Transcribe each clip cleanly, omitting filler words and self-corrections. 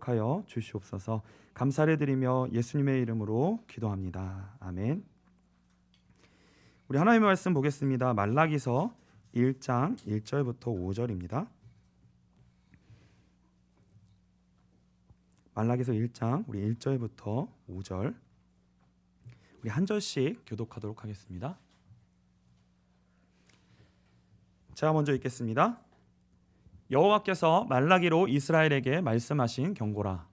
허락하여 주시옵소서. 감사를 드리며 예수님의 이름으로 기도합니다. 아멘. 우리 하나님의 말씀 보겠습니다. 말라기서 1장 1절부터 5절입니다. 말라기서 1장 우리 1절부터 5절 우리 한 절씩 교독하도록 하겠습니다. 제가 먼저 읽겠습니다. 여호와께서 말라기로 이스라엘에게 말씀하신 경고라.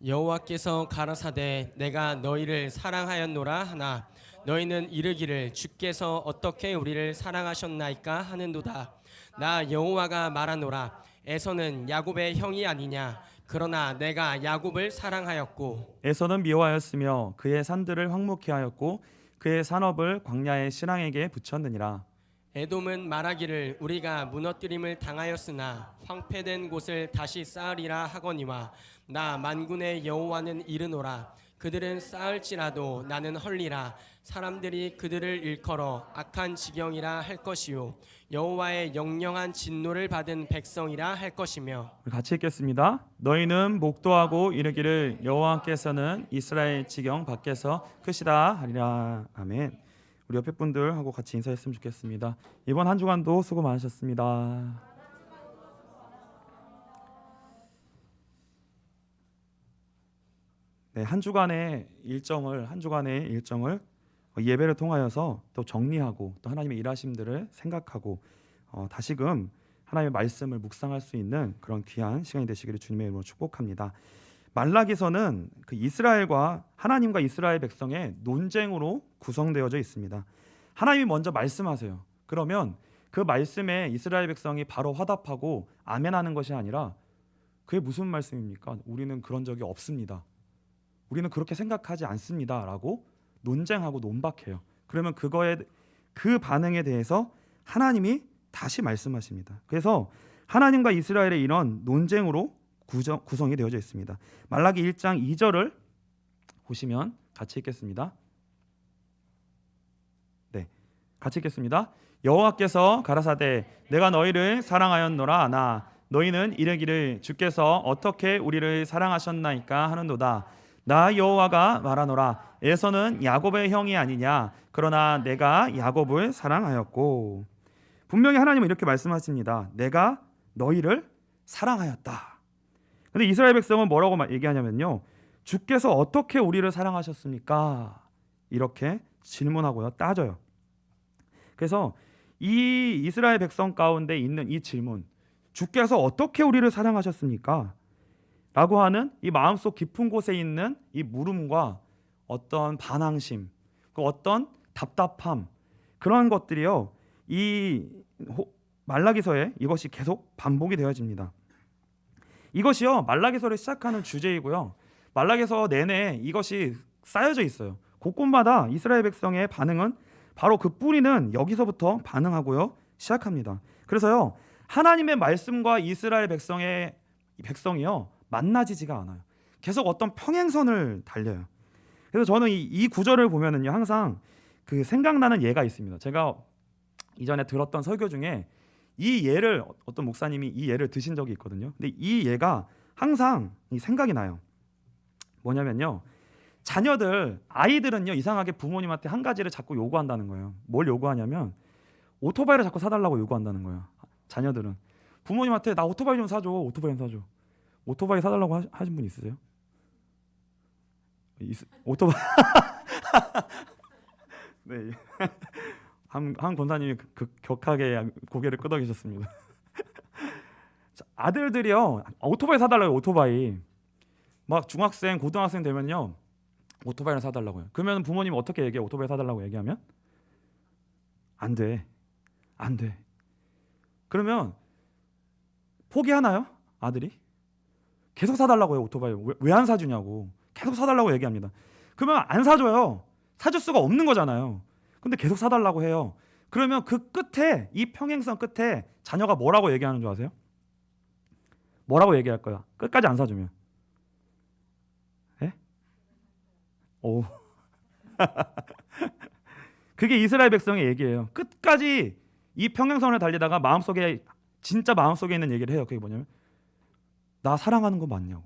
여호와께서 가라사대 내가 너희를 사랑하였노라 하나 너희는 이르기를 주께서 어떻게 우리를 사랑하셨나이까 하는도다. 나 여호와가 말하노라. 에서는 야곱의 형이 아니냐. 그러나 내가 야곱을 사랑하였고 에서는 미워하였으며 그의 산들을 황무케 하였고 그의 산업을 광야의 신랑에게 붙였느니라. 에돔은 말하기를 우리가 무너뜨림을 당하였으나 황폐된 곳을 다시 쌓으리라 하거니와 나 만군의 여호와는 이르노라. 그들은 쌓을지라도 나는 헐리라. 사람들이 그들을 일컬어 악한 지경이라 할 것이요 여호와의 영영한 진노를 받은 백성이라 할 것이며. 같이 읽겠습니다. 너희는 목도하고 이르기를 여호와께서는 이스라엘 지경 밖에서 크시다 하리라. 아멘. 우리 옆에 분들하고 같이 인사했으면 좋겠습니다. 이번 한 주간도 수고 많으셨습니다. 네, 한 주간의 일정을 예배를 통하여서 또 정리하고 또 하나님의 일하심들을 생각하고 다시금 하나님의 말씀을 묵상할 수 있는 그런 귀한 시간이 되시기를 주님의 이름으로 축복합니다. 말라기서는 그 이스라엘과 하나님과 이스라엘 백성의 논쟁으로 구성되어져 있습니다. 하나님이 먼저 말씀하세요. 그러면 그 말씀에 이스라엘 백성이 바로 화답하고 아멘하는 것이 아니라 그게 무슨 말씀입니까? 우리는 그런 적이 없습니다. 우리는 그렇게 생각하지 않습니다. 라고 논쟁하고 논박해요. 그러면 그 반응에 대해서 하나님이 다시 말씀하십니다. 그래서 하나님과 이스라엘의 이런 논쟁으로 구성이 되어져 있습니다. 말라기 1장 2절을 보시면 같이 읽겠습니다. 네, 같이 읽겠습니다. 여호와께서 가라사대 내가 너희를 사랑하였노라 하나 너희는 이르기를 주께서 어떻게 우리를 사랑하셨나이까 하는도다. 나 여호와가 말하노라. 에서는 야곱의 형이 아니냐. 그러나 내가 야곱을 사랑하였고. 분명히 하나님은 이렇게 말씀하십니다. 내가 너희를 사랑하였다. 근데 이스라엘 백성은 뭐라고 얘기하냐면요, 주께서 어떻게 우리를 사랑하셨습니까? 이렇게 질문하고요, 따져요. 그래서 이 이스라엘 백성 가운데 있는 이 질문, 주께서 어떻게 우리를 사랑하셨습니까? 라고 하는 이 마음속 깊은 곳에 있는 이 물음과 어떤 반항심, 그 어떤 답답함, 그런 것들이요, 이 말라기서에 이것이 계속 반복이 되어집니다. 이것이요, 말라기서를 시작하는 주제이고요, 말라기서 내내 이것이 쌓여져 있어요. 곳곳마다 이스라엘 백성의 반응은 바로 그 뿌리는 여기서부터 반응하고요 시작합니다. 그래서요, 하나님의 말씀과 이스라엘 백성이요 만나지지가 않아요. 계속 어떤 평행선을 달려요. 그래서 저는 이 구절을 보면은요, 항상 그 생각나는 예가 있습니다. 제가 이전에 들었던 설교 중에 이 예를, 어떤 목사님이 이 예를 드신 적이 있거든요. 근데 이 예가 항상 생각이 나요. 뭐냐면요, 아이들은요 이상하게 부모님한테 한 가지를 자꾸 요구한다는 거예요. 뭘 요구하냐면 오토바이를 자꾸 사달라고 요구한다는 거예요. 자녀들은 부모님한테 나 오토바이 좀 사줘, 오토바이 사달라고 하신 분 있으세요? 오토바이 네. 한 권사님이 격하게 고개를 끄덕이셨습니다. 아들들이요 오토바이 사달라고. 오토바이 막 중학생, 고등학생 되면요 오토바이를 사달라고요. 그러면 부모님 어떻게 얘기해요? 오토바이 사달라고 얘기하면 안 돼. 그러면 포기하나요? 아들이? 계속 사달라고 해요. 오토바이. 왜 안 사주냐고. 계속 사달라고 얘기합니다. 그러면 안 사줘요. 사줄 수가 없는 거잖아요. 근데 계속 사달라고 해요. 그러면 그 끝에, 이 평행선 끝에 자녀가 뭐라고 얘기하는 줄 아세요? 뭐라고 얘기할 거야? 끝까지 안 사주면. 예? 오. 그게 이스라엘 백성의 얘기예요. 끝까지 이 평행선을 달리다가 진짜 마음속에 있는 얘기를 해요. 그게 뭐냐면 나 사랑하는 거 맞냐고.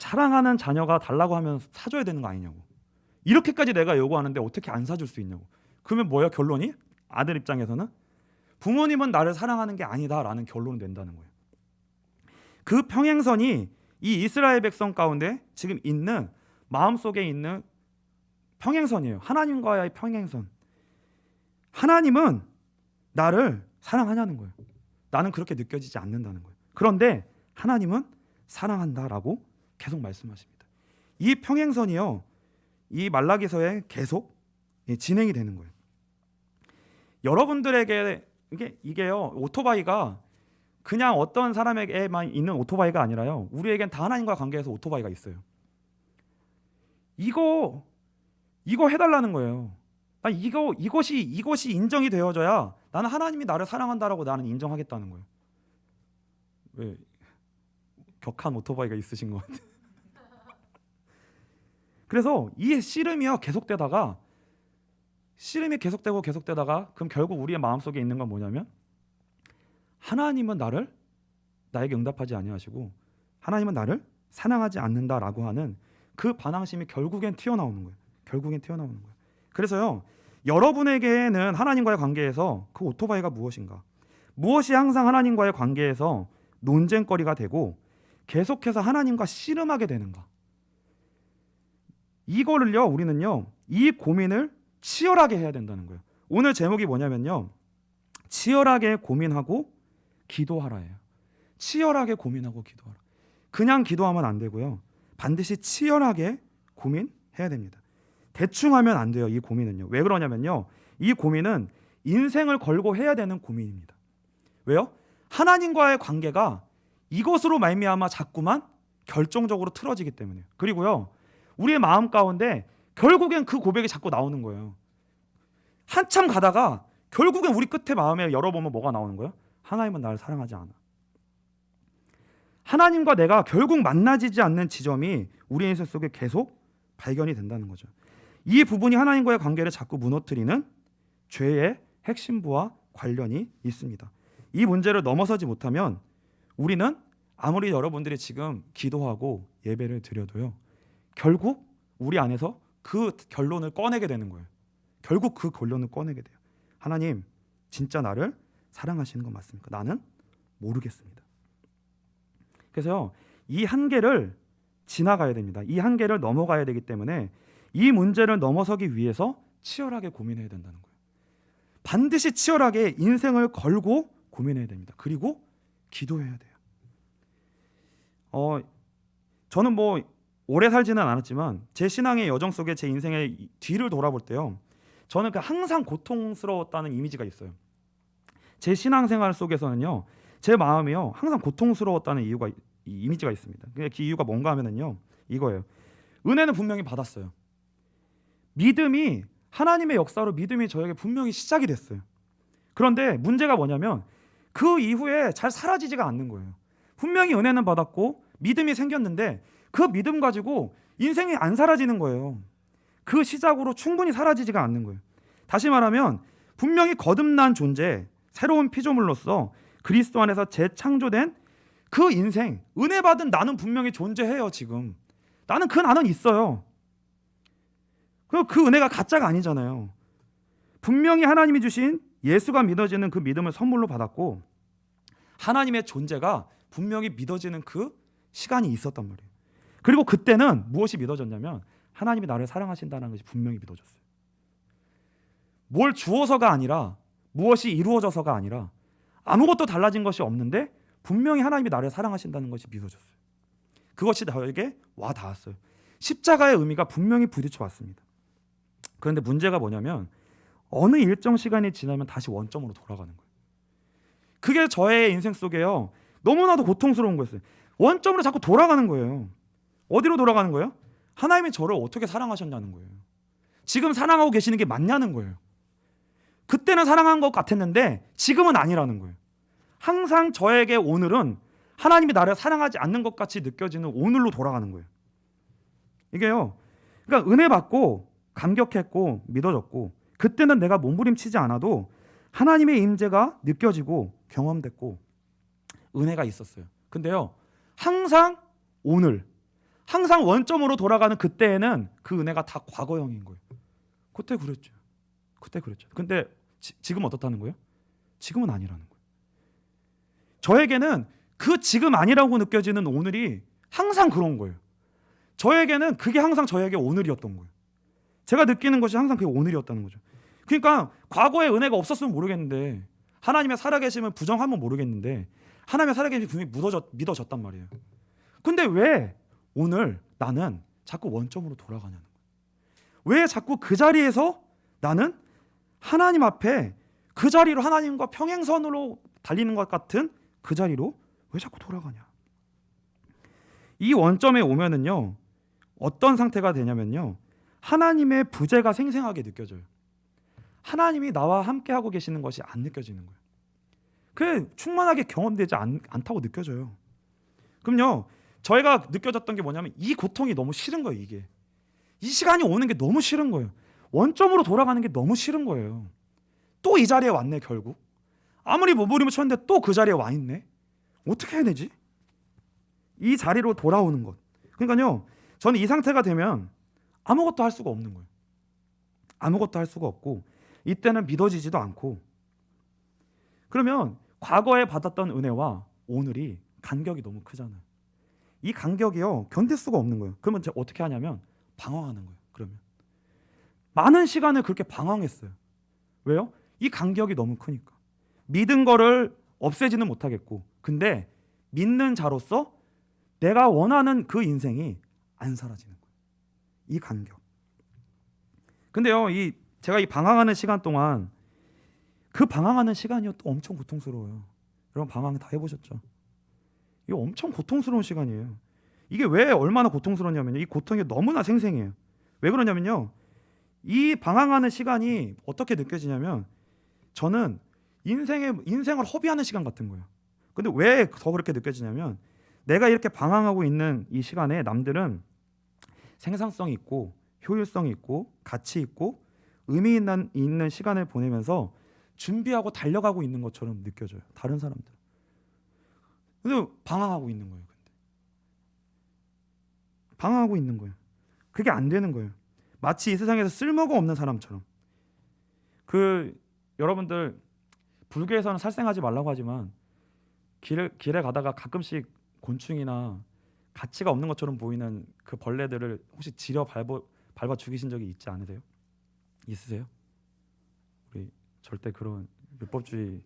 사랑하는 자녀가 달라고 하면 사줘야 되는 거 아니냐고. 이렇게까지 내가 요구하는데 어떻게 안 사줄 수 있냐고. 그러면 뭐야 결론이? 아들 입장에서는 부모님은 나를 사랑하는 게 아니다라는 결론을 낸다는 거예요. 그 평행선이 이 이스라엘 백성 가운데 지금 있는 마음속에 있는 평행선이에요. 하나님과의 평행선. 하나님은 나를 사랑하냐는 거예요. 나는 그렇게 느껴지지 않는다는 거예요. 그런데 하나님은 사랑한다라고 계속 말씀하십니다. 이 평행선이요, 이 말라기서에 계속 진행이 되는 거예요. 여러분들에게 이게요, 오토바이가 그냥 어떤 사람에게만 있는 오토바이가 아니라요, 우리에겐 다 하나님과 관계에서 오토바이가 있어요. 이거 해달라는 거예요. 이것이 인정이 되어져야 나는 하나님이 나를 사랑한다라고 나는 인정하겠다는 거예요. 왜 격한 오토바이가 있으신 것 같아요. 그래서 이 씨름이요 계속되다가 씨름이 계속되다가 그럼 결국 우리의 마음속에 있는 건 뭐냐면 하나님은 나에게 응답하지 아니하시고 하나님은 나를 사랑하지 않는다라고 하는 그 반항심이 결국엔 튀어나오는 거예요. 그래서요, 여러분에게는 하나님과의 관계에서 그 오토바이가 무엇인가? 무엇이 항상 하나님과의 관계에서 논쟁거리가 되고 계속해서 하나님과 씨름하게 되는가? 이거를요, 우리는요, 이 고민을 치열하게 해야 된다는 거예요. 오늘 제목이 뭐냐면요, 치열하게 고민하고 기도하라예요. 치열하게 고민하고 기도하라. 그냥 기도하면 안 되고요, 반드시 치열하게 고민해야 됩니다. 대충 하면 안 돼요. 이 고민은요. 왜 그러냐면요, 이 고민은 인생을 걸고 해야 되는 고민입니다. 왜요? 하나님과의 관계가 이것으로 말미암아 자꾸만 결정적으로 틀어지기 때문에요. 그리고요, 우리의 마음 가운데 결국엔 그 고백이 자꾸 나오는 거예요. 한참 가다가 결국엔 우리 끝에 마음에 열어보면 뭐가 나오는 거예요? 하나님은 나를 사랑하지 않아. 하나님과 내가 결국 만나지지 않는 지점이 우리 인생 속에 계속 발견이 된다는 거죠. 이 부분이 하나님과의 관계를 자꾸 무너뜨리는 죄의 핵심부와 관련이 있습니다. 이 문제를 넘어서지 못하면 우리는 아무리 여러분들이 지금 기도하고 예배를 드려도요, 결국 우리 안에서 그 결론을 꺼내게 되는 거예요. 결국 그 결론을 꺼내게 돼요. 하나님, 진짜 나를 사랑하시는 건 맞습니까? 나는 모르겠습니다. 그래서요, 이 한계를 지나가야 됩니다. 이 한계를 넘어가야 되기 때문에 이 문제를 넘어서기 위해서 치열하게 고민해야 된다는 거예요. 반드시 치열하게 인생을 걸고 고민해야 됩니다. 그리고 기도해야 돼요. 저는 뭐 오래 살지는 않았지만 제 신앙의 여정 속에 제 인생의 뒤를 돌아볼 때요, 저는 항상 고통스러웠다는 이미지가 있어요. 제 신앙생활 속에서는요, 제 마음이요 항상 고통스러웠다는 이미지가 있습니다. 그 이유가 뭔가 하면은요, 이거예요. 은혜는 분명히 받았어요. 믿음이, 하나님의 역사로 믿음이 저에게 분명히 시작이 됐어요. 그런데 문제가 뭐냐면 그 이후에 잘 사라지지가 않는 거예요. 분명히 은혜는 받았고 믿음이 생겼는데 그 믿음 가지고 인생이 안 사라지는 거예요. 그 시작으로 충분히 사라지지가 않는 거예요. 다시 말하면 분명히 거듭난 존재, 새로운 피조물로서 그리스도 안에서 재창조된 그 인생, 은혜 받은 나는 분명히 존재해요. 지금 나는 있어요. 그 은혜가 가짜가 아니잖아요. 분명히 하나님이 주신 예수가 믿어지는 그 믿음을 선물로 받았고 하나님의 존재가 분명히 믿어지는 그 시간이 있었단 말이에요. 그리고 그때는 무엇이 믿어졌냐면 하나님이 나를 사랑하신다는 것이 분명히 믿어졌어요. 뭘 주어서가 아니라, 무엇이 이루어져서가 아니라, 아무것도 달라진 것이 없는데 분명히 하나님이 나를 사랑하신다는 것이 믿어졌어요. 그것이 저에게 와 닿았어요. 십자가의 의미가 분명히 부딪혀 왔습니다. 그런데 문제가 뭐냐면 어느 일정 시간이 지나면 다시 원점으로 돌아가는 거예요. 그게 저의 인생 속에요, 너무나도 고통스러운 거였어요. 원점으로 자꾸 돌아가는 거예요. 어디로 돌아가는 거예요? 하나님이 저를 어떻게 사랑하셨냐는 거예요. 지금 사랑하고 계시는 게 맞냐는 거예요. 그때는 사랑한 것 같았는데 지금은 아니라는 거예요. 항상 저에게 오늘은 하나님이 나를 사랑하지 않는 것 같이 느껴지는 오늘로 돌아가는 거예요. 이게요, 그러니까 은혜 받고 감격했고 믿어졌고 그때는 내가 몸부림치지 않아도 하나님의 임재가 느껴지고 경험됐고 은혜가 있었어요. 근데요, 항상 오늘, 항상 원점으로 돌아가는 그때에는 그 은혜가 다 과거형인 거예요. 그때 그랬죠. 근데 지금 어떻다는 거예요? 지금은 아니라는 거예요. 저에게는 그 지금 아니라고 느껴지는 오늘이 항상 그런 거예요. 저에게는 그게 항상 저에게 오늘이었던 거예요. 제가 느끼는 것이 항상 그게 오늘이었다는 거죠. 그러니까 과거에 은혜가 없었으면 모르겠는데, 하나님의 살아계심을 부정하면 모르겠는데, 하나님의 살아계심이 분명히 믿어졌단 말이에요. 근데 왜 오늘 나는 자꾸 원점으로 돌아가냐는 거예요. 왜 자꾸 그 자리에서 나는 하나님 앞에 그 자리로 하나님과 평행선으로 달리는 것 같은 그 자리로 왜 자꾸 돌아가냐. 이 원점에 오면은요, 어떤 상태가 되냐면요, 하나님의 부재가 생생하게 느껴져요. 하나님이 나와 함께 하고 계시는 것이 안 느껴지는 거예요. 그게 충만하게 경험되지 않다고 느껴져요. 그럼요, 저희가 느껴졌던 게 뭐냐면 이 고통이 너무 싫은 거예요. 이게 이 시간이 오는 게 너무 싫은 거예요. 원점으로 돌아가는 게 너무 싫은 거예요. 또 이 자리에 왔네. 결국 아무리 몸부림을 쳤는데 또 그 자리에 와 있네. 어떻게 해내지? 이 자리로 돌아오는 것. 그러니까요, 저는 이 상태가 되면 아무것도 할 수가 없는 거예요. 아무것도 할 수가 없고, 이때는 믿어지지도 않고. 그러면 과거에 받았던 은혜와 오늘이 간격이 너무 크잖아요. 이 간격이요, 견딜 수가 없는 거예요. 그러면 제가 어떻게 하냐면 방황하는 거예요. 그러면 많은 시간을 그렇게 방황했어요. 왜요? 이 간격이 너무 크니까. 믿은 거를 없애지는 못하겠고, 근데 믿는 자로서 내가 원하는 그 인생이 안 사라지는 거예요. 이 간격. 근데요, 제가 이 방황하는 시간 동안, 그 방황하는 시간이요 또 엄청 고통스러워요. 여러분 방황 다 해보셨죠? 이거 엄청 고통스러운 시간이에요. 이게 왜 얼마나 고통스러웠냐면요, 이 고통이 너무나 생생해요. 왜 그러냐면요, 이 방황하는 시간이 어떻게 느껴지냐면, 저는 인생을 허비하는 시간 같은 거예요. 근데 왜 더 그렇게 느껴지냐면, 내가 이렇게 방황하고 있는 이 시간에 남들은 생산성이 있고 효율성이 있고 가치 있고 의미 있는 시간을 보내면서 준비하고 달려가고 있는 것처럼 느껴져요. 다른 사람들. 근데 방황하고 있는 거예요. 방황하고 있는 거예요. 그게 안 되는 거예요. 마치 이 세상에서 쓸모가 없는 사람처럼. 여러분들 불교에서는 살생하지 말라고 하지만 길에 가다가 가끔씩 곤충이나 가치가 없는 것처럼 보이는 그 벌레들을 혹시 지려 밟아 죽이신 적이 있지 않으세요? 있으세요? 우리 절대 그런 율법주의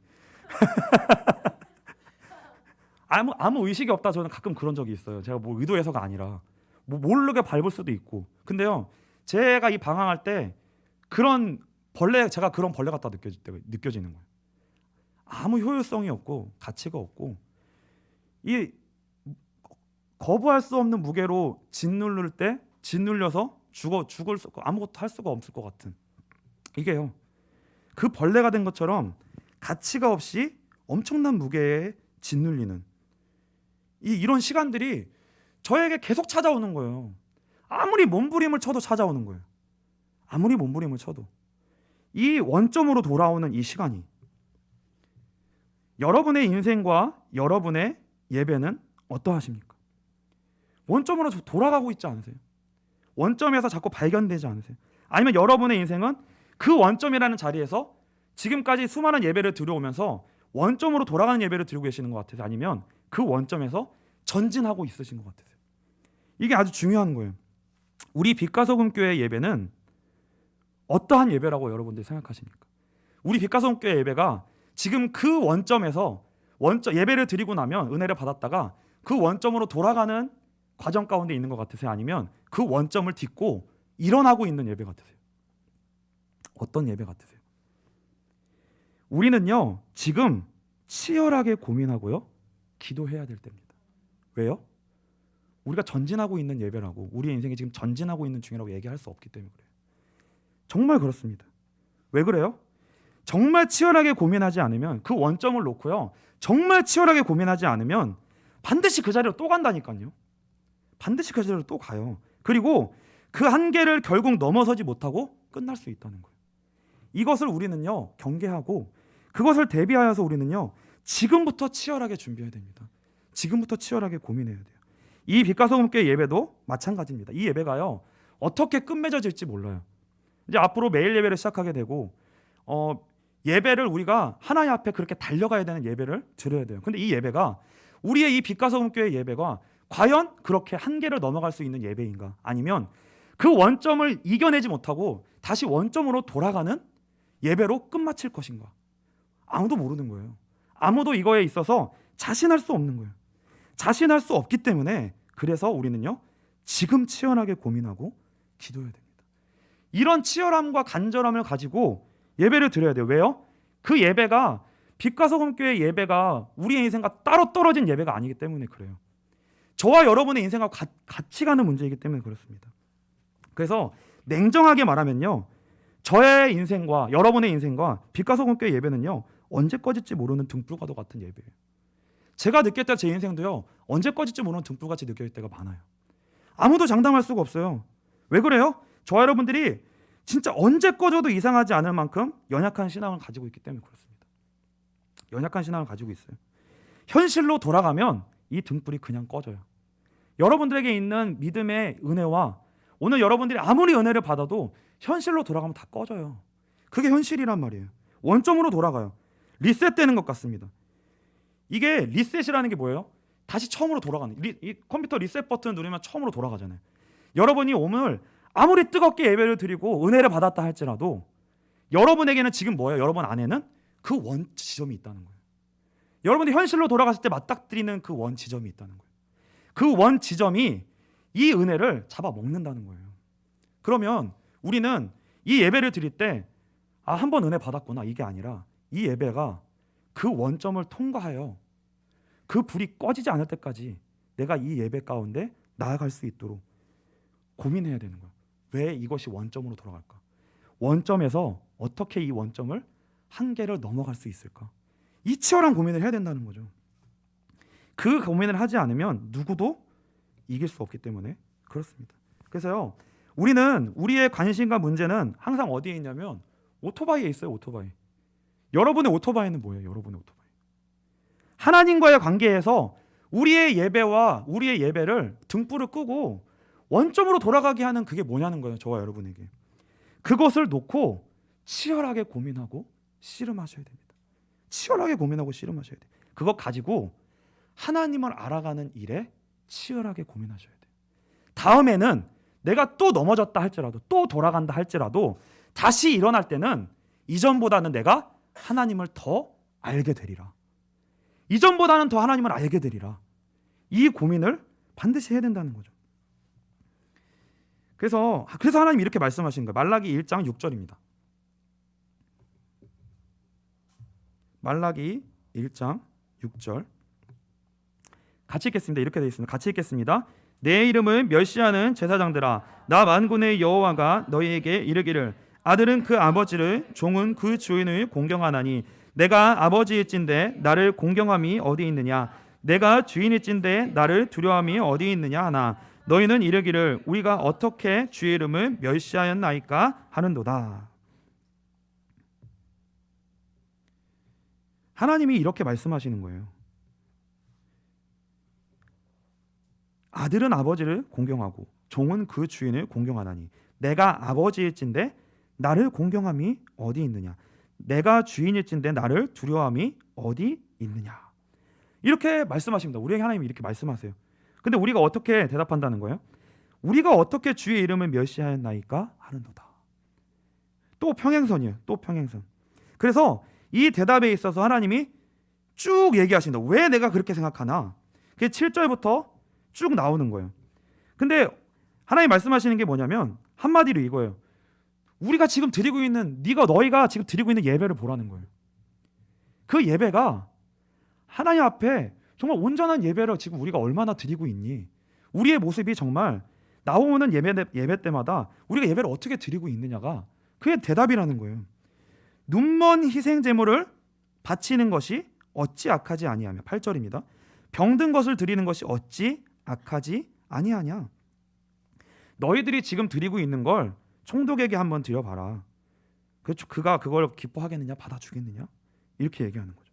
아무 의식이 없다. 저는 가끔 그런 적이 있어요. 제가 뭐 의도해서가 아니라 모르게 밟을 수도 있고. 근데요, 제가 이 방황할 때 제가 그런 벌레 같다 느껴지는 거예요. 아무 효율성이 없고 가치가 없고, 이 거부할 수 없는 무게로 짓눌려서 죽을 수, 아무것도 할 수가 없을 것 같은, 이게요, 그 벌레가 된 것처럼 가치가 없이 엄청난 무게에 짓눌리는 이런 시간들이 저에게 계속 찾아오는 거예요. 아무리 몸부림을 쳐도 찾아오는 거예요. 아무리 몸부림을 쳐도. 이 원점으로 돌아오는 이 시간이, 여러분의 인생과 여러분의 예배는 어떠하십니까? 원점으로 돌아가고 있지 않으세요? 원점에서 자꾸 발견되지 않으세요? 아니면 여러분의 인생은 그 원점이라는 자리에서 지금까지 수많은 예배를 드려오면서 원점으로 돌아가는 예배를 드리고 계시는 것 같으세요? 아니면 그 원점에서 전진하고 있으신 것 같으세요? 이게 아주 중요한 거예요. 우리 빛과 소금 교회 예배는 어떠한 예배라고 여러분들이 생각하십니까? 우리 빛과 소금 교회 예배가 지금 그 원점에서 예배를 드리고 나면 은혜를 받았다가 그 원점으로 돌아가는 과정 가운데 있는 것 같으세요? 아니면 그 원점을 딛고 일어나고 있는 예배 같으세요? 어떤 예배 같으세요? 우리는요, 지금 치열하게 고민하고요, 기도해야 될 때입니다. 왜요? 우리가 전진하고 있는 예배라고, 우리의 인생이 지금 전진하고 있는 중이라고 얘기할 수 없기 때문에 그래요. 정말 그렇습니다. 왜 그래요? 정말 치열하게 고민하지 않으면, 그 원점을 놓고요, 정말 치열하게 고민하지 않으면 반드시 그 자리로 또 간다니까요. 반드시 그 자리로 또 가요. 그리고 그 한계를 결국 넘어서지 못하고 끝날 수 있다는 거예요. 이것을 우리는요, 경계하고 그것을 대비하여서 우리는요, 지금부터 치열하게 준비해야 됩니다. 지금부터 치열하게 고민해야 돼요. 이 빛과 소금교회 예배도 마찬가지입니다. 이 예배가요 어떻게 끝맺어질지 몰라요. 이제 앞으로 매일 예배를 시작하게 되고 예배를 우리가 하나님 앞에 그렇게 달려가야 되는 예배를 드려야 돼요. 근데 이 예배가 우리의 이 빛과 소금교회 예배가 과연 그렇게 한계를 넘어갈 수 있는 예배인가? 아니면 그 원점을 이겨내지 못하고 다시 원점으로 돌아가는 예배로 끝마칠 것인가? 아무도 모르는 거예요. 아무도 이거에 있어서 자신할 수 없는 거예요. 자신할 수 없기 때문에 그래서 우리는요 지금 치열하게 고민하고 기도해야 됩니다. 이런 치열함과 간절함을 가지고 예배를 드려야 돼요. 왜요? 그 예배가 빛과 소금교회 예배가 우리의 인생과 따로 떨어진 예배가 아니기 때문에 그래요. 저와 여러분의 인생과 같이 가는 문제이기 때문에 그렇습니다. 그래서 냉정하게 말하면요 저의 인생과 여러분의 인생과 빛과 소금교회 예배는요 언제 꺼질지 모르는 등불과도 같은 예배예요. 제가 느꼈을 때 제 인생도요 언제 꺼질지 모르는 등불같이 느껴질 때가 많아요. 아무도 장담할 수가 없어요. 왜 그래요? 저와 여러분들이 진짜 언제 꺼져도 이상하지 않을 만큼 연약한 신앙을 가지고 있기 때문에 그렇습니다. 연약한 신앙을 가지고 있어요. 현실로 돌아가면 이 등불이 그냥 꺼져요. 여러분들에게 있는 믿음의 은혜와 오늘 여러분들이 아무리 은혜를 받아도 현실로 돌아가면 다 꺼져요. 그게 현실이란 말이에요. 원점으로 돌아가요. 리셋되는 것 같습니다. 이게 리셋이라는 게 뭐예요? 다시 처음으로 돌아가는. 이 컴퓨터 리셋 버튼 누르면 처음으로 돌아가잖아요. 여러분이 오늘 아무리 뜨겁게 예배를 드리고 은혜를 받았다 할지라도 여러분에게는 지금 뭐예요? 여러분 안에는 그 원 지점이 있다는 거예요. 여러분이 현실로 돌아갔을 때 맞닥뜨리는 그 원 지점이 있다는 거예요. 그 원 지점이 이 은혜를 잡아먹는다는 거예요. 그러면 우리는 이 예배를 드릴 때 한 번 은혜 받았구나 이게 아니라 이 예배가 그 원점을 통과하여 그 불이 꺼지지 않을 때까지 내가 이 예배 가운데 나아갈 수 있도록 고민해야 되는 거예요. 왜 이것이 원점으로 돌아갈까? 원점에서 어떻게 이 원점을 한계를 넘어갈 수 있을까? 이 치열한 고민을 해야 된다는 거죠. 그 고민을 하지 않으면 누구도 이길 수 없기 때문에 그렇습니다. 그래서요 우리는 우리의 관심과 문제는 항상 어디에 있냐면 오토바이에 있어요. 오토바이. 여러분의 오토바이는 뭐예요? 여러분의 오토바이. 하나님과의 관계에서 우리의 예배와 우리의 예배를 등불을 끄고 원점으로 돌아가게 하는 그게 뭐냐는 거예요. 저와 여러분에게. 그것을 놓고 치열하게 고민하고 씨름하셔야 됩니다. 치열하게 고민하고 씨름하셔야 돼요. 그것 가지고 하나님을 알아가는 일에 치열하게 고민하셔야 돼요. 다음에는 내가 또 넘어졌다 할지라도 또 돌아간다 할지라도 다시 일어날 때는 이전보다는 내가 하나님을 더 알게 되리라. 이전보다는 더 하나님을 알게 되리라. 이 고민을 반드시 해야 된다는 거죠. 그래서 하나님이 이렇게 말씀하시는 거예요. 말라기 1장 6절입니다. 말라기 1장 6절 같이 읽겠습니다. 이렇게 되어 있습니다. 같이 읽겠습니다. 내 이름을 멸시하는 제사장들아 나 만군의 여호와가 너희에게 이르기를 아들은 그 아버지를 종은 그 주인을 공경하나니 내가 아버지일진데 나를 공경함이 어디 있느냐 내가 주인일진데 나를 두려움이 어디 있느냐 하나 너희는 이르기를 우리가 어떻게 주의 이름을 멸시하였나이까 하는도다. 하나님이 이렇게 말씀하시는 거예요. 아들은 아버지를 공경하고 종은 그 주인을 공경하나니 내가 아버지일진데 나를 공경함이 어디 있느냐 내가 주인일진데 나를 두려움이 어디 있느냐 이렇게 말씀하십니다. 우리에게 하나님이 이렇게 말씀하세요. 근데 우리가 어떻게 대답한다는 거예요? 우리가 어떻게 주의 이름을 멸시하였나이까 하는도다. 또 평행선이에요. 또 평행선. 그래서 이 대답에 있어서 하나님이 쭉 얘기하신다. 왜 내가 그렇게 생각하나? 그게 7절부터 쭉 나오는 거예요. 근데 하나님 말씀하시는 게 뭐냐면 한마디로 이거예요. 우리가 지금 드리고 있는 너희가 지금 드리고 있는 예배를 보라는 거예요. 그 예배가 하나님 앞에 정말 온전한 예배를 지금 우리가 얼마나 드리고 있니? 우리의 모습이 정말 나오는 예배 때마다 우리가 예배를 어떻게 드리고 있느냐가 그게 대답이라는 거예요. 눈먼 희생 제물을 바치는 것이 어찌 악하지 아니하며 8절입니다. 병든 것을 드리는 것이 어찌 악하지 아니하냐? 너희들이 지금 드리고 있는 걸 총독에게 한번 드려봐라. 그가 그걸 기뻐하겠느냐 받아주겠느냐 이렇게 얘기하는 거죠.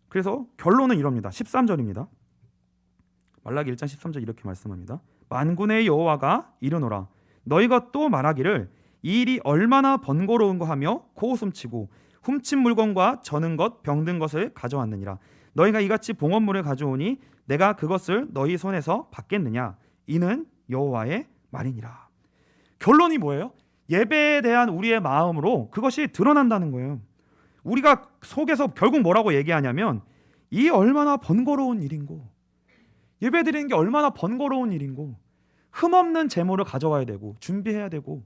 그래서 결론은 이럽니다. 13절입니다. 말라기 1장 13절 이렇게 말씀합니다. 만군의 여호와가 이르노라 너희가 또 말하기를 이 일이 얼마나 번거로운가 하며 코웃음치고 훔친 물건과 저는 것 병든 것을 가져왔느니라. 너희가 이같이 봉헌물을 가져오니 내가 그것을 너희 손에서 받겠느냐. 이는 여호와의 말이니라. 결론이 뭐예요? 예배에 대한 우리의 마음으로 그것이 드러난다는 거예요. 우리가 속에서 결국 뭐라고 얘기하냐면 이 얼마나 번거로운 일인고, 예배 드리는 게 얼마나 번거로운 일인고, 흠없는 제물을 가져와야 되고 준비해야 되고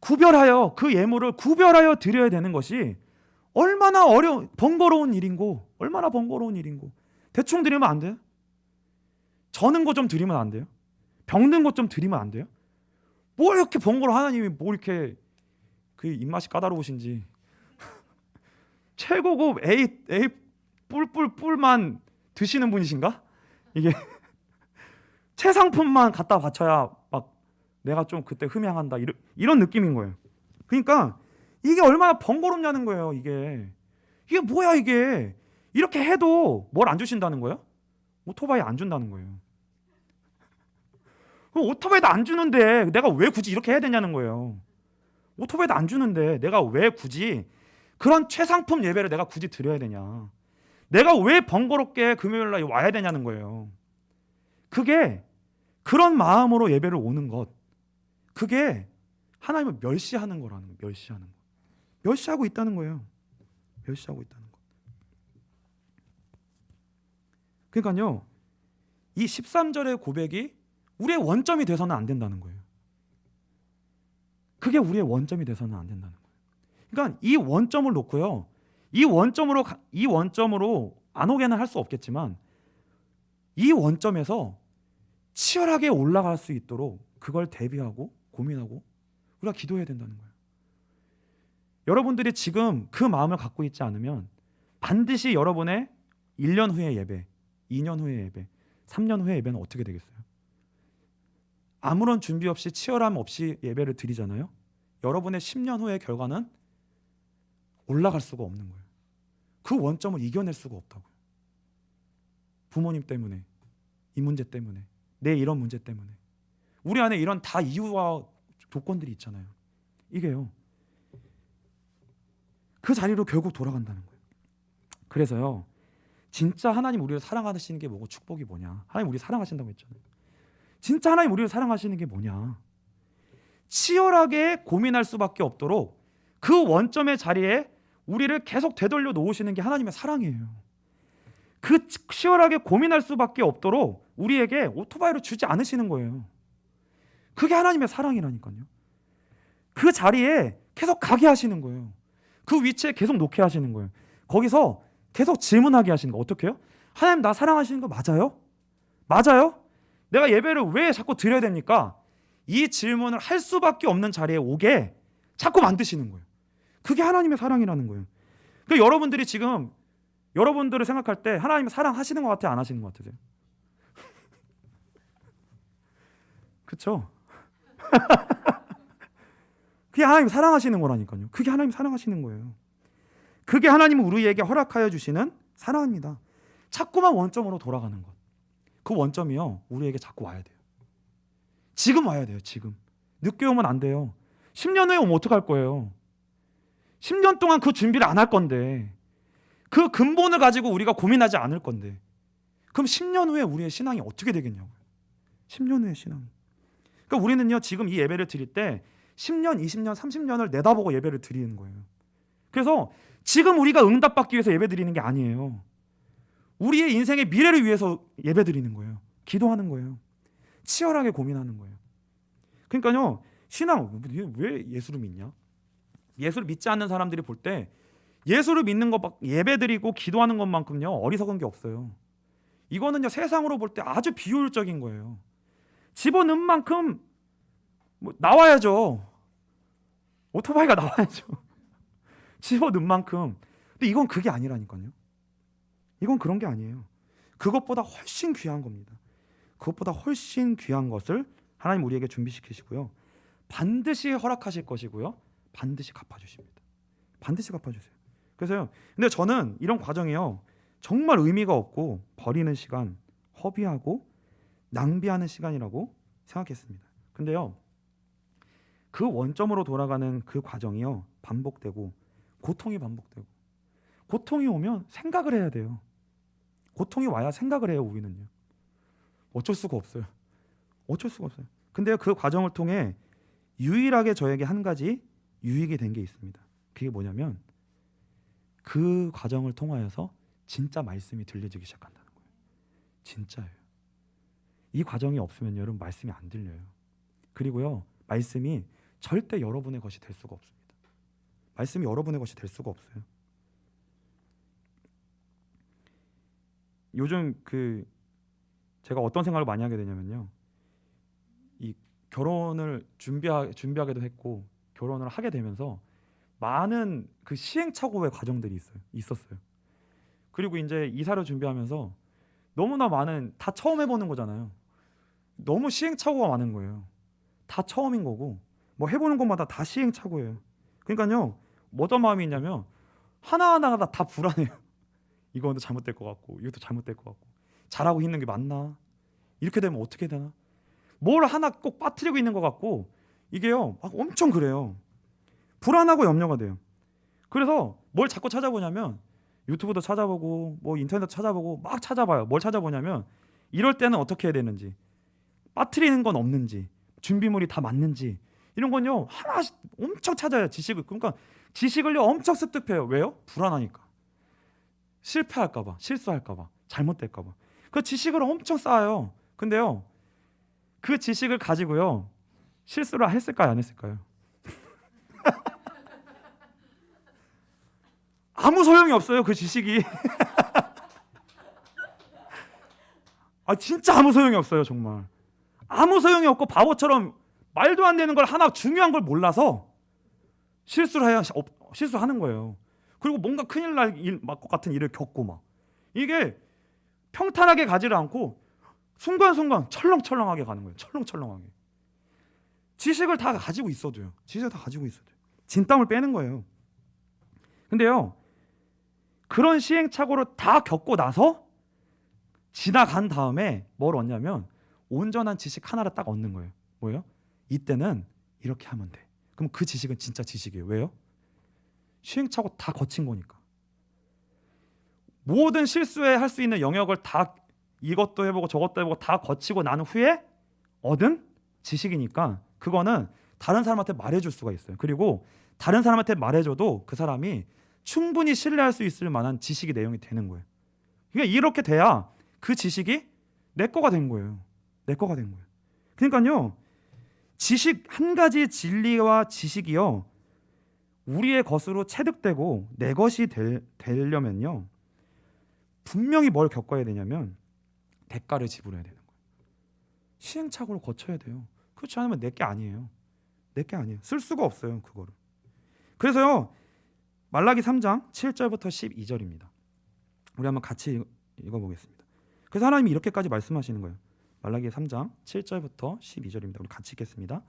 구별하여 그 예물을 구별하여 드려야 되는 것이 얼마나 번거로운 일인고, 얼마나 번거로운 일인고. 대충 드리면 안 돼요? 저는 것 좀 드리면 안 돼요? 병든 것 좀 드리면 안 돼요? 뭐 이렇게 번거로워. 하나님이 뭐 이렇게 그 입맛이 까다로우신지 최고급 A 뿔뿔뿔만 드시는 분이신가? 이게 최상품만 갖다 바쳐야 막 내가 좀 그때 흠양한다 이런 느낌인 거예요. 그러니까 이게 얼마나 번거롭냐는 거예요. 이게 뭐야 이게. 이렇게 해도 뭘 안 주신다는 거예요? 오토바이 안 준다는 거예요. 오토바이도 안 주는데 내가 왜 굳이 이렇게 해야 되냐는 거예요. 오토바이도 안 주는데 내가 왜 굳이 그런 최상품 예배를 내가 굳이 드려야 되냐. 내가 왜 번거롭게 금요일날 와야 되냐는 거예요. 그게 그런 마음으로 예배를 오는 것, 그게 하나님을 멸시하는 거라는 거예요. 멸시하는 거. 멸시하고 있다는 거예요. 멸시하고 있다는 거. 그러니까요, 이 13절의 고백이 우리의 원점이 돼서는 안 된다는 거예요. 그게 우리의 원점이 돼서는 안 된다는 거예요. 그러니까 이 원점을 놓고요, 이 원점으로 안 오게는 할 수 없겠지만 이 원점에서 치열하게 올라갈 수 있도록 그걸 대비하고 고민하고 우리가 기도해야 된다는 거예요. 여러분들이 지금 그 마음을 갖고 있지 않으면 반드시 여러분의 1년 후의 예배, 2년 후의 예배, 3년 후의 예배는 어떻게 되겠어요? 아무런 준비 없이 치열함 없이 예배를 드리잖아요. 여러분의 10년 후의 결과는 올라갈 수가 없는 거예요. 그 원점을 이겨낼 수가 없다고요. 부모님 때문에, 이 문제 때문에, 내 이런 문제 때문에, 우리 안에 이런 다 이유와 조건들이 있잖아요. 이게요, 그 자리로 결국 돌아간다는 거예요. 그래서요, 진짜 하나님 우리를 사랑하시는 게 뭐고 축복이 뭐냐. 하나님 우리 사랑하신다고 했잖아요. 진짜 하나님 우리를 사랑하시는 게 뭐냐. 치열하게 고민할 수밖에 없도록 그 원점의 자리에 우리를 계속 되돌려 놓으시는 게 하나님의 사랑이에요. 그 치열하게 고민할 수밖에 없도록 우리에게 오토바이를 주지 않으시는 거예요. 그게 하나님의 사랑이라니까요. 그 자리에 계속 가게 하시는 거예요. 그 위치에 계속 놓게 하시는 거예요. 거기서 계속 질문하게 하시는 거. 어떻게 해요? 하나님 나 사랑하시는 거 맞아요? 맞아요? 내가 예배를 왜 자꾸 드려야 됩니까? 이 질문을 할 수밖에 없는 자리에 오게 자꾸 만드시는 거예요. 그게 하나님의 사랑이라는 거예요. 그러니까 여러분들이 지금 여러분들을 생각할 때 하나님 사랑하시는 것 같아요? 안 하시는 것 같으세요? 그렇죠? 그게 하나님 사랑하시는 거라니까요. 그게 하나님 사랑하시는 거예요. 그게 하나님은 우리에게 허락하여 주시는 사랑입니다. 자꾸만 원점으로 돌아가는 것. 그 원점이요, 우리에게 자꾸 와야 돼요. 지금 와야 돼요. 지금. 늦게 오면 안 돼요. 10년 후에 오면 어떡할 거예요? 10년 동안 그 준비를 안 할 건데, 그 근본을 가지고 우리가 고민하지 않을 건데, 그럼 10년 후에 우리의 신앙이 어떻게 되겠냐고요. 10년 후의 신앙이. 그러니까 우리는요, 지금 이 예배를 드릴 때 10년, 20년, 30년을 내다보고 예배를 드리는 거예요. 그래서 지금 우리가 응답받기 위해서 예배 드리는 게 아니에요. 우리의 인생의 미래를 위해서 예배 드리는 거예요. 기도하는 거예요. 치열하게 고민하는 거예요. 그러니까요, 신앙 왜 예수를 믿냐? 예수를 믿지 않는 사람들이 볼 때 예수를 믿는 것, 예배 드리고 기도하는 것만큼요 어리석은 게 없어요. 이거는요 세상으로 볼 때 아주 비효율적인 거예요. 집어넣은 만큼 나와야죠. 오토바이가 나와야죠. 집어넣은 만큼. 근데 이건 그게 아니라니까요. 이건 그런 게 아니에요. 그것보다 훨씬 귀한 겁니다. 그것보다 훨씬 귀한 것을 하나님 우리에게 준비시키시고요, 반드시 허락하실 것이고요, 반드시 갚아주십니다. 반드시 갚아주세요. 그래서요. 근데 저는 이런 과정이요. 정말 의미가 없고 버리는 시간, 허비하고 낭비하는 시간이라고 생각했습니다. 근데요. 그 원점으로 돌아가는 그 과정이요. 반복되고 고통이 반복되고 고통이 오면 생각을 해야 돼요. 고통이 와야 생각을 해요. 우리는요. 어쩔 수가 없어요. 어쩔 수가 없어요. 근데 그 과정을 통해 유일하게 저에게 한 가지 유익이 된 게 있습니다. 그게 뭐냐면 그 과정을 통하여서 진짜 말씀이 들려지기 시작한다는 거예요. 진짜예요. 이 과정이 없으면 여러분 말씀이 안 들려요. 그리고요. 말씀이 절대 여러분의 것이 될 수가 없습니다. 말씀이 여러분의 것이 될 수가 없어요. 요즘 제가 어떤 생각을 많이 하게 되냐면요. 이 결혼을 준비하기도 했고 결혼을 하게 되면서 많은 그 시행착오의 과정들이 있었어요. 그리고 이제 이사를 준비하면서 너무나 많은 다 처음 해보는 거잖아요. 너무 시행착오가 많은 거예요. 다 처음인 거고 뭐 해보는 것마다 다 시행착오예요. 그러니까요. 어떤 마음이 있냐면 하나하나가 다 불안해요. 이거는 잘못될 것 같고 이것도 잘못될 것 같고 잘하고 있는 게 맞나? 이렇게 되면 어떻게 되나? 뭘 하나 꼭 빠뜨리고 있는 것 같고 이게요 막 엄청 그래요. 불안하고 염려가 돼요. 그래서 뭘 자꾸 찾아보냐면 유튜브도 찾아보고 뭐 인터넷도 찾아보고 막 찾아봐요. 뭘 찾아보냐면 이럴 때는 어떻게 해야 되는지, 빠뜨리는 건 없는지, 준비물이 다 맞는지 이런 건요 하나씩 엄청 찾아요. 그러니까 지식을요 엄청 습득해요. 왜요? 불안하니까. 실패할까봐, 실수할까봐, 잘못될까봐. 그 지식을 엄청 쌓아요. 근데요 그 지식을 가지고요 실수를 했을까요, 안 했을까요? 아무 소용이 없어요. 그 지식이. 진짜 아무 소용이 없어요. 정말 아무 소용이 없고 바보처럼 말도 안 되는 걸 하나 중요한 걸 몰라서 실수하는 거예요. 그리고 뭔가 큰일 날 것 같은 일을 겪고 막 이게 평탄하게 가지를 않고 순간순간 철렁철렁하게 가는 거예요. 철렁철렁하게. 지식을 다 가지고 있어도요. 진땀을 빼는 거예요. 근데요. 그런 시행착오를 다 겪고 나서 지나간 다음에 뭘 얻냐면 온전한 지식 하나를 딱 얻는 거예요. 뭐예요? 이때는 이렇게 하면 돼. 그럼 그 지식은 진짜 지식이에요. 왜요? 시행착오 다 거친 거니까. 모든 실수에 할 수 있는 영역을 다 이것도 해보고 저것도 해보고 다 거치고 난 후에 얻은 지식이니까 그거는 다른 사람한테 말해줄 수가 있어요. 그리고 다른 사람한테 말해줘도 그 사람이 충분히 신뢰할 수 있을 만한 지식의 내용이 되는 거예요. 그러니까 이렇게 돼야 그 지식이 내 거가 된 거예요. 내 거가 된 거예요. 그러니까요. 지식 한 가지 진리와 지식이요. 우리의 것으로 체득되고 내 것이 되려면요. 분명히 뭘 겪어야 되냐면 대가를 지불해야 되는 거예요. 시행착오를 거쳐야 돼요. 그렇지 않으면 내 게 아니에요. 내 게 아니에요. 쓸 수가 없어요. 그거를. 그래서요. 말라기 3장 7절부터 12절입니다. 우리 한번 같이 읽어보겠습니다. 그래서 하나님이 이렇게까지 말씀하시는 거예요. 말라기 3장 7절부터 12절입니다. 우리 같이 읽겠습니다.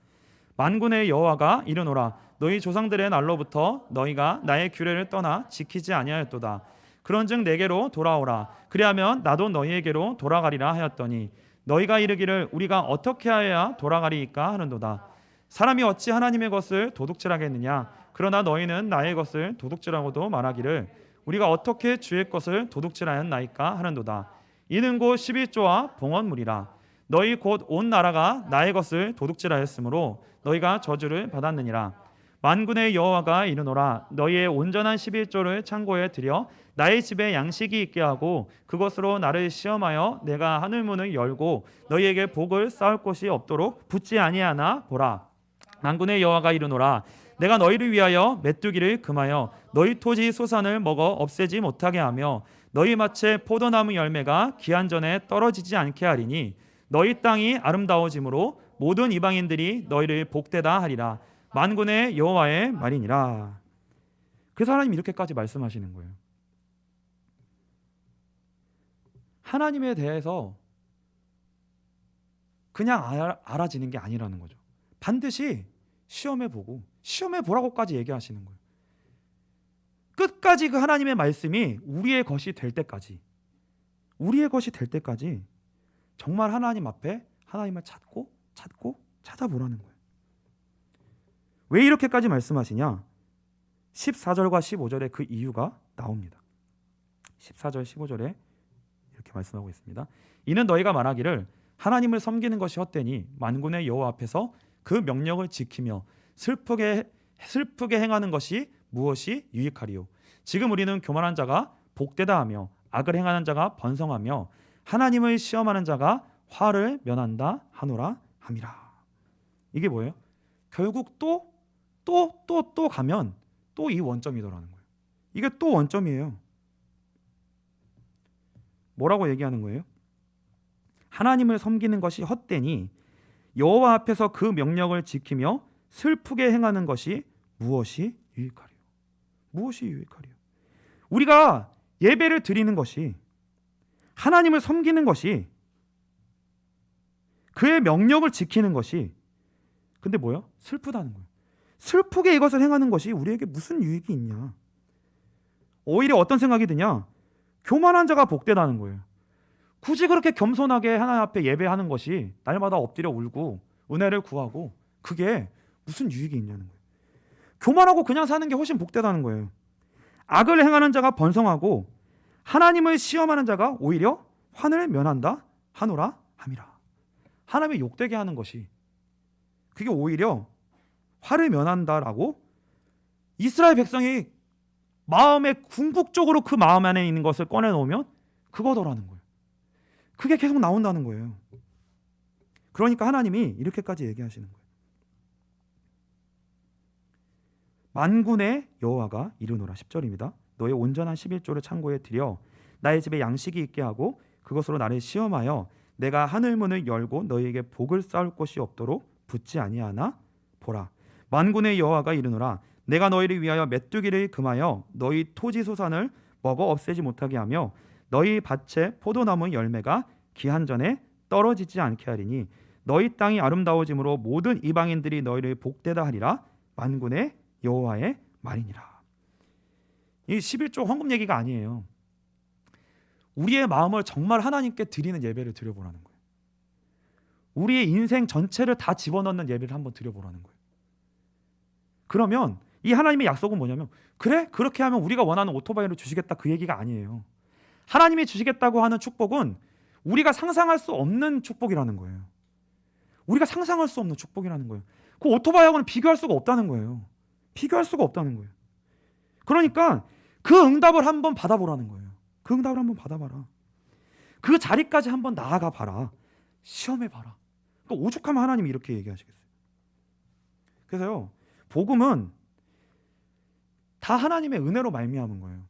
만군의 여호와가 이르노라 너희 조상들의 날로부터 너희가 나의 규례를 떠나 지키지 아니하였도다. 그런즉 내게로 돌아오라. 그리하면 나도 너희에게로 돌아가리라 하였더니 너희가 이르기를 우리가 어떻게 하여야 돌아가리이까 하는도다. 사람이 어찌 하나님의 것을 도둑질하겠느냐. 그러나 너희는 나의 것을 도둑질하고도 말하기를 우리가 어떻게 주의 것을 도둑질하였나이까 하는도다. 이는 곧 11조와 봉헌물이라. 너희 곧 온 나라가 나의 것을 도둑질하였으므로 너희가 저주를 받았느니라. 만군의 여호와가 이르노라 너희의 온전한 11조를 창고에 들여 나의 집에 양식이 있게 하고 그것으로 나를 시험하여 내가 하늘문을 열고 너희에게 복을 쌓을 곳이 없도록 붙지 아니하나 보라. 만군의 여호와가 이르노라 내가 너희를 위하여 메뚜기를 금하여 너희 토지 소산을 먹어 없애지 못하게 하며 너희 밭에 포도나무 열매가 기한 전에 떨어지지 않게 하리니 너희 땅이 아름다워짐으로 모든 이방인들이 너희를 복되다 하리라. 만군의 여호와의 말이니라. 그래서 하나님이 이렇게까지 말씀하시는 거예요. 하나님에 대해서 그냥 알아지는 게 아니라는 거죠. 반드시 시험해 보라고까지 얘기하시는 거예요. 끝까지 그 하나님의 말씀이 우리의 것이 될 때까지, 우리의 것이 될 때까지 정말 하나님 앞에 하나님을 찾고 찾아보라는 거예요. 왜 이렇게까지 말씀하시냐? 14절과 15절에 그 이유가 나옵니다. 14절 15절에 이렇게 말씀하고 있습니다. 이는 너희가 말하기를 하나님을 섬기는 것이 헛되니 만군의 여호와 앞에서 그 명령을 지키며 슬프게 행하는 것이 무엇이 유익하리요? 지금 우리는 교만한 자가 복되다 하며 악을 행하는 자가 번성하며 하나님을 시험하는 자가 화를 면한다 하노라 함이라. 이게 뭐예요? 결국 또 가면 또 이 원점이더라는 거예요. 이게 또 원점이에요. 뭐라고 얘기하는 거예요? 하나님을 섬기는 것이 헛되니 여호와 앞에서 그 명령을 지키며 슬프게 행하는 것이 무엇이 유익하리요? 무엇이 유익하리요? 우리가 예배를 드리는 것이, 하나님을 섬기는 것이, 그의 명령을 지키는 것이, 근데 뭐요? 슬프다는 거예요. 슬프게 이것을 행하는 것이 우리에게 무슨 유익이 있냐? 오히려 어떤 생각이 드냐? 교만한 자가 복되다는 거예요. 굳이 그렇게 겸손하게 하나님 앞에 예배하는 것이, 날마다 엎드려 울고 은혜를 구하고, 그게 무슨 유익이 있냐는 거예요. 교만하고 그냥 사는 게 훨씬 복되다는 거예요. 악을 행하는 자가 번성하고 하나님을 시험하는 자가 오히려 환을 면한다 하노라 함이라. 하나님을 욕되게 하는 것이, 그게 오히려 화를 면한다라고 이스라엘 백성이 마음에 궁극적으로 그 마음 안에 있는 것을 꺼내놓으면 그거더라는 거예요. 그게 계속 나온다는 거예요. 그러니까 하나님이 이렇게까지 얘기하시는 거예요. 만군의 여호와가 이르노라. 10절입니다. 너의 온전한 11조를 창고에 들여 나의 집에 양식이 있게 하고 그것으로 나를 시험하여 내가 하늘문을 열고 너희에게 복을 쌓을 곳이 없도록 붙지 아니하나 보라. 만군의 여호와가 이르노라. 내가 너희를 위하여 메뚜기를 금하여 너희 토지 소산을 먹어 없애지 못하게 하며 너희 밭에 포도나무 열매가 기한 전에 떨어지지 않게 하리니 너희 땅이 아름다워짐으로 모든 이방인들이 너희를 복되다 하리라. 만군의 여호와의 말이니라. 이 11조 헌금 얘기가 아니에요. 우리의 마음을 정말 하나님께 드리는 예배를 드려보라는 거예요. 우리의 인생 전체를 다 집어넣는 예배를 한번 드려보라는 거예요. 그러면 이 하나님의 약속은 뭐냐면, 그래? 그렇게 하면 우리가 원하는 오토바이를 주시겠다, 그 얘기가 아니에요. 하나님이 주시겠다고 하는 축복은 우리가 상상할 수 없는 축복이라는 거예요. 우리가 상상할 수 없는 축복이라는 거예요. 그 오토바이하고는 비교할 수가 없다는 거예요. 비교할 수가 없다는 거예요. 그러니까 그 응답을 한번 받아보라는 거예요. 그 응답을 한번 받아봐라. 그 자리까지 한번 나아가 봐라. 시험해봐라. 그러니까 오죽하면 하나님이 이렇게 얘기하시겠어요. 그래서요, 복음은 다 하나님의 은혜로 말미암은 거예요.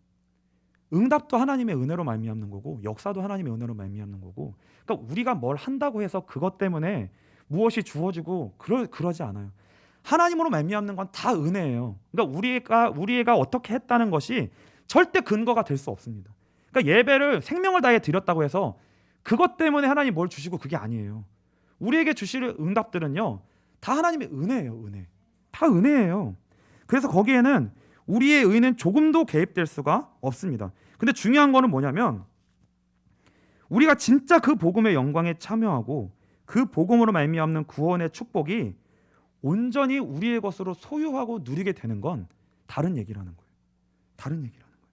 응답도 하나님의 은혜로 말미암는 거고, 역사도 하나님의 은혜로 말미암는 거고. 그러니까 우리가 뭘 한다고 해서 그것 때문에 무엇이 주어지고 그러지 않아요. 하나님으로 말미암는 건 다 은혜예요. 그러니까 우리가 어떻게 했다는 것이 절대 근거가 될 수 없습니다. 그러니까 예배를 생명을 다해 드렸다고 해서 그것 때문에 하나님 뭘 주시고, 그게 아니에요. 우리에게 주실 응답들은요, 다 하나님의 은혜예요. 은혜. 다 은혜예요. 그래서 거기에는 우리의 의는 조금도 개입될 수가 없습니다. 근데 중요한 거는 뭐냐면, 우리가 진짜 그 복음의 영광에 참여하고 그 복음으로 말미암는 구원의 축복이 온전히 우리의 것으로 소유하고 누리게 되는 건 다른 얘기라는 거예요. 다른 얘기라는 거예요.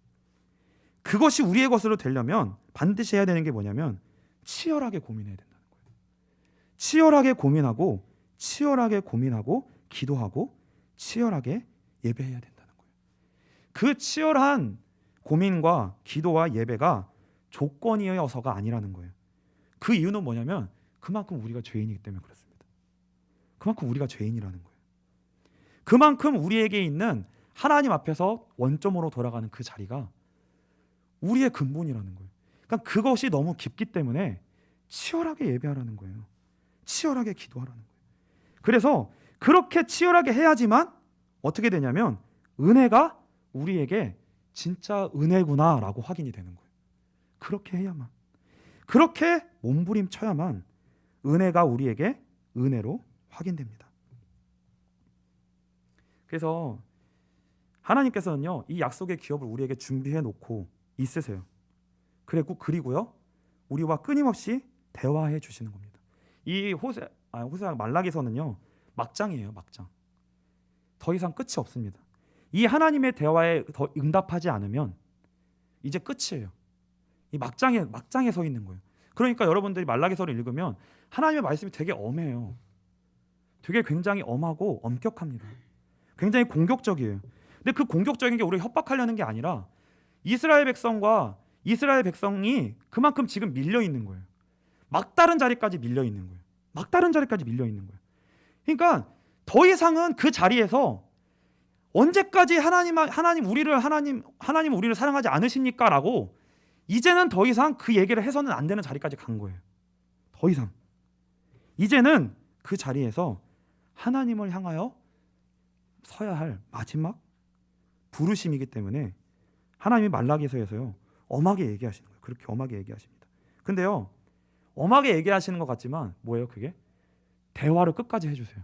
그것이 우리의 것으로 되려면 반드시 해야 되는 게 뭐냐면, 치열하게 고민해야 된다는 거예요. 치열하게 고민하고 기도하고 치열하게 예배해야 된다는 거예요. 그 치열한 고민과 기도와 예배가 조건이어서가 아니라는 거예요. 그 이유는 뭐냐면, 그만큼 우리가 죄인이기 때문에 그렇습니다. 그만큼 우리가 죄인이라는 거예요. 그만큼 우리에게 있는 하나님 앞에서 원점으로 돌아가는 그 자리가 우리의 근본이라는 거예요. 그러니까 그것이 너무 깊기 때문에 치열하게 예배하라는 거예요. 치열하게 기도하라는 거예요. 그래서 그렇게 치열하게 해야지만 어떻게 되냐면, 은혜가 우리에게 진짜 은혜구나라고 확인이 되는 거예요. 그렇게 해야만, 그렇게 몸부림쳐야만 은혜가 우리에게 은혜로 확인됩니다. 그래서 하나님께서는요, 이 약속의 기업을 우리에게 준비해 놓고 있으세요. 그리고요, 우리와 끊임없이 대화해 주시는 겁니다. 이 호세아 말라기서는요, 막장이에요, 막장. 더 이상 끝이 없습니다. 이 하나님의 대화에 더 응답하지 않으면 이제 끝이에요. 이 막장에 서 있는 거예요. 그러니까 여러분들이 말라기서를 읽으면 하나님의 말씀이 되게 엄해요. 되게 굉장히 엄하고 엄격합니다. 굉장히 공격적이에요. 근데 그 공격적인 게 우리를 협박하려는 게 아니라 이스라엘 백성이 그만큼 지금 밀려 있는 거예요. 막다른 자리까지 밀려 있는 거예요. 그러니까 더 이상은 그 자리에서 언제까지 하나님 우리를 사랑하지 않으십니까라고 이제는 더 이상 그 얘기를 해서는 안 되는 자리까지 간 거예요. 더 이상 이제는 그 자리에서 하나님을 향하여 서야 할 마지막 부르심이기 때문에 하나님이 말라기서에서요 엄하게 얘기하시는 거예요. 그렇게 엄하게 얘기하십니다. 근데요, 엄하게 얘기하시는 것 같지만 뭐예요? 그게 대화를 끝까지 해주세요.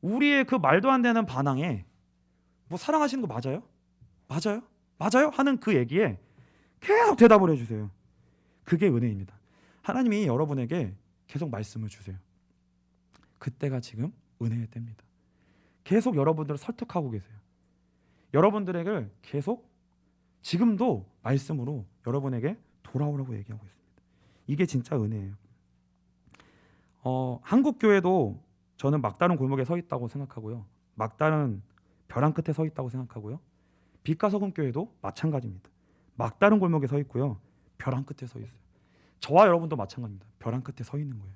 우리의 그 말도 안 되는 반항에 뭐 사랑하시는 거 맞아요? 하는 그 얘기에 계속 대답을 해주세요. 그게 은혜입니다. 하나님이 여러분에게 계속 말씀을 주세요. 그때가 지금 은혜의 때입니다. 계속 여러분들을 설득하고 계세요. 여러분들에게 계속 지금도 말씀으로 여러분에게 돌아오라고 얘기하고 있습니다. 이게 진짜 은혜예요. 한국 교회도 저는 막다른 골목에 서 있다고 생각하고요. 막다른 벼랑 끝에 서 있다고 생각하고요. 빛과 소금 교회도 마찬가지입니다. 막다른 골목에 서 있고요. 벼랑 끝에 서 있어요. 저와 여러분도 마찬가지입니다. 벼랑 끝에 서 있는 거예요.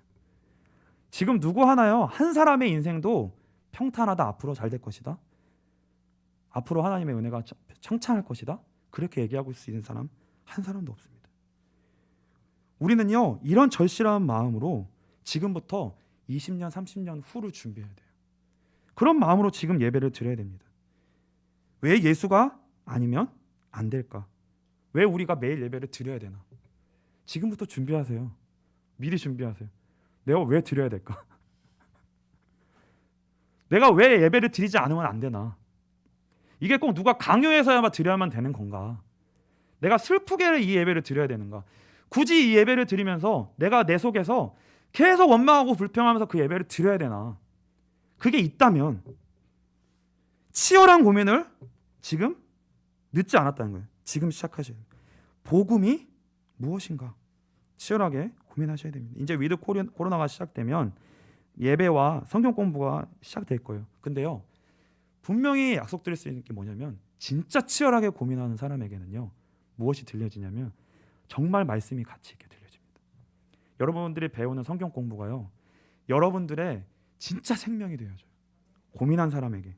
지금 누구 하나요? 한 사람의 인생도 평탄하다, 앞으로 잘 될 것이다, 앞으로 하나님의 은혜가 창창할 것이다, 그렇게 얘기하고 있을 수 있는 사람 한 사람도 없습니다. 우리는요, 이런 절실한 마음으로 지금부터 20년, 30년 후를 준비해야 돼요. 그런 마음으로 지금 예배를 드려야 됩니다. 왜 예수가 아니면 안 될까? 왜 우리가 매일 예배를 드려야 되나? 지금부터 준비하세요. 미리 준비하세요. 내가 왜 드려야 될까? 내가 왜 예배를 드리지 않으면 안 되나? 이게 꼭 누가 강요해서야만 드려야만 되는 건가? 내가 슬프게 이 예배를 드려야 되는가? 굳이 이 예배를 드리면서 내가 내 속에서 계속 원망하고 불평하면서 그 예배를 드려야 되나? 그게 있다면 치열한 고민을 지금 늦지 않았다는 거예요. 지금 시작하셔야 돼요. 복음이 무엇인가? 치열하게 고민하셔야 됩니다. 이제 위드 코로나가 시작되면 예배와 성경 공부가 시작될 거예요. 근데요, 분명히 약속드릴 수 있는 게 뭐냐면 진짜 치열하게 고민하는 사람에게는요, 무엇이 들려지냐면 정말 말씀이 가치 있게 들려집니다. 여러분들이 배우는 성경 공부가요, 여러분들의 진짜 생명이 되어줘요. 고민한 사람에게,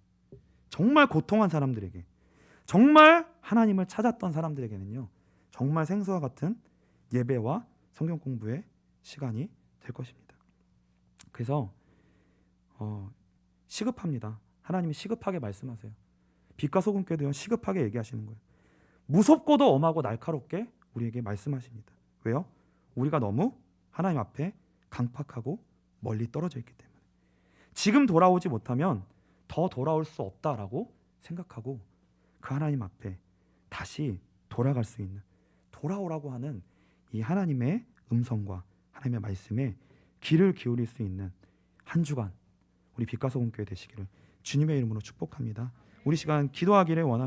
정말 고통한 사람들에게, 정말 하나님을 찾았던 사람들에게는요, 정말 생수와 같은 예배와 성경 공부의 시간이 될 것입니다. 그래서 시급합니다. 하나님이 시급하게 말씀하세요. 빛과 소금께도요, 시급하게 얘기하시는 거예요. 무섭고도 엄하고 날카롭게 우리에게 말씀하십니다. 왜요? 우리가 너무 하나님 앞에 강팍하고 멀리 떨어져 있기 때문에. 지금 돌아오지 못하면 더 돌아올 수 없다라고 생각하고 그 하나님 앞에 다시 돌아갈 수 있는, 돌아오라고 하는 이 하나님의 음성과 하나님의 말씀에 귀를 기울일 수 있는 한 주간 우리 빛과 소금 교회 되시기를 주님의 이름으로 축복합니다. 우리 시간 기도하기를 원합니다.